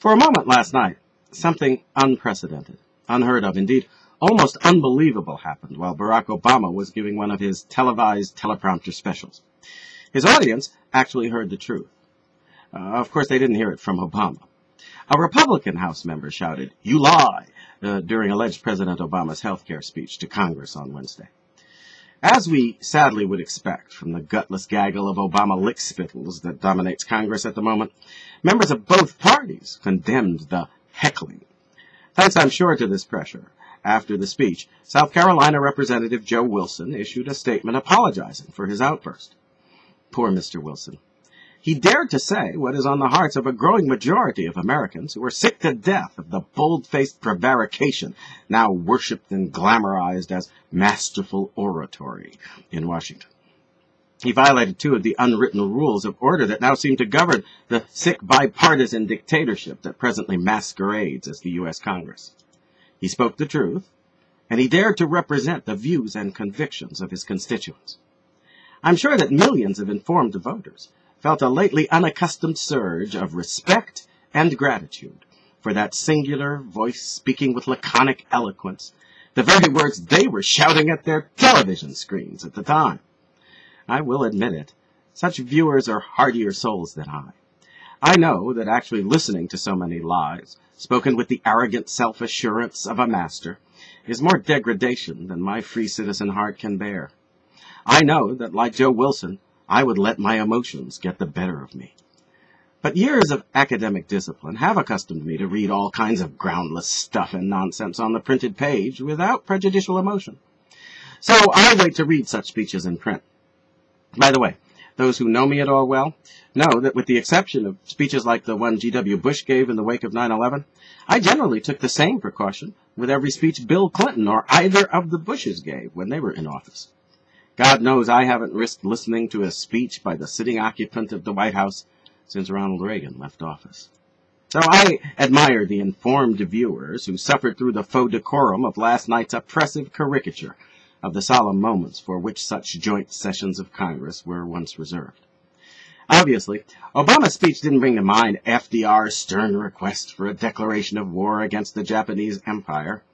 For a moment last night, something unprecedented, unheard of, indeed almost unbelievable happened while Barack Obama was giving one of his televised teleprompter specials. His audience actually heard the truth. Of course, they didn't hear it from Obama. A Republican House member shouted, "You lie," during alleged President Obama's health care speech to Congress on Wednesday. As we sadly would expect from the gutless gaggle of Obama lickspittles that dominates Congress at the moment, members of both parties condemned the heckling. Thanks, I'm sure, to this pressure, after the speech, South Carolina Representative Joe Wilson issued a statement apologizing for his outburst. Poor Mr. Wilson. He dared to say what is on the hearts of a growing majority of Americans who are sick to death of the bold-faced prevarication now worshipped and glamorized as masterful oratory in Washington. He violated two of the unwritten rules of order that now seem to govern the sick bipartisan dictatorship that presently masquerades as the U.S. Congress. He spoke the truth, and he dared to represent the views and convictions of his constituents. I'm sure that millions of informed voters felt a lately unaccustomed surge of respect and gratitude for that singular voice speaking with laconic eloquence, the very words they were shouting at their television screens at the time. I will admit it, such viewers are hardier souls than I. I know that actually listening to so many lies, spoken with the arrogant self-assurance of a master, is more degradation than my free citizen heart can bear. I know that, like Joe Wilson, I would let my emotions get the better of me. But years of academic discipline have accustomed me to read all kinds of groundless stuff and nonsense on the printed page without prejudicial emotion. So I wait to read such speeches in print. By the way, those who know me at all well know that with the exception of speeches like the one G.W. Bush gave in the wake of 9/11, I generally took the same precaution with every speech Bill Clinton or either of the Bushes gave when they were in office. God knows I haven't risked listening to a speech by the sitting occupant of the White House since Ronald Reagan left office. So I admire the informed viewers who suffered through the faux decorum of last night's oppressive caricature of the solemn moments for which such joint sessions of Congress were once reserved. Obviously, Obama's speech didn't bring to mind FDR's stern request for a declaration of war against the Japanese Empire.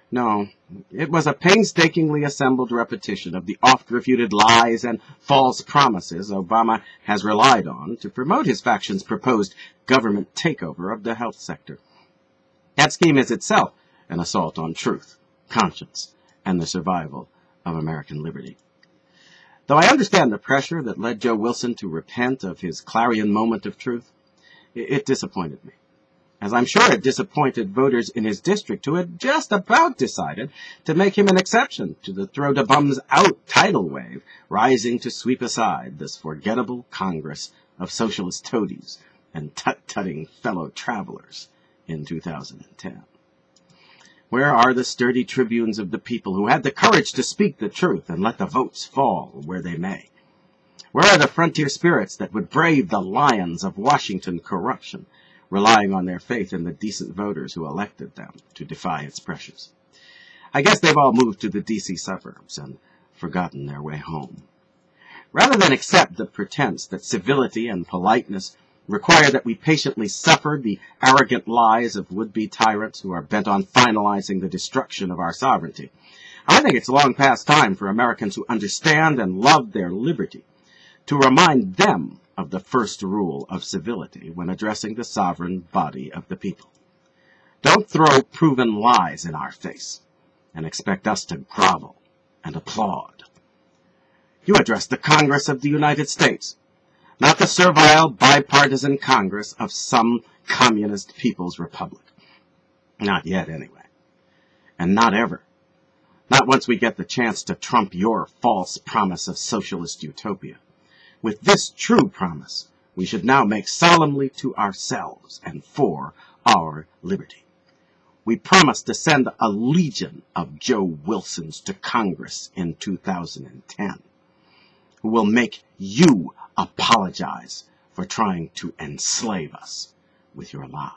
No, it was a painstakingly assembled repetition of the oft-refuted lies and false promises Obama has relied on to promote his faction's proposed government takeover of the health sector. That scheme is itself an assault on truth, conscience, and the survival of American liberty. Though I understand the pressure that led Joe Wilson to repent of his clarion moment of truth, it disappointed me, as I'm sure it disappointed voters in his district who had just about decided to make him an exception to the throw-the-bums-out tidal wave rising to sweep aside this forgettable Congress of socialist toadies and tut-tutting fellow travelers in 2010. Where are the sturdy tribunes of the people who had the courage to speak the truth and let the votes fall where they may? Where are the frontier spirits that would brave the lions of Washington corruption, relying on their faith in the decent voters who elected them to defy its pressures? I guess they've all moved to the D.C. suburbs and forgotten their way home. Rather than accept the pretense that civility and politeness require that we patiently suffer the arrogant lies of would-be tyrants who are bent on finalizing the destruction of our sovereignty, I think it's long past time for Americans who understand and love their liberty to remind them of the first rule of civility when addressing the sovereign body of the people. Don't throw proven lies in our face and expect us to grovel and applaud. You address the Congress of the United States, not the servile bipartisan Congress of some communist people's republic. Not yet, anyway. And not ever. Not once we get the chance to trump your false promise of socialist utopia. With this true promise, we should now make solemnly to ourselves and for our liberty. We promise to send a legion of Joe Wilsons to Congress in 2010, who will make you apologize for trying to enslave us with your lies.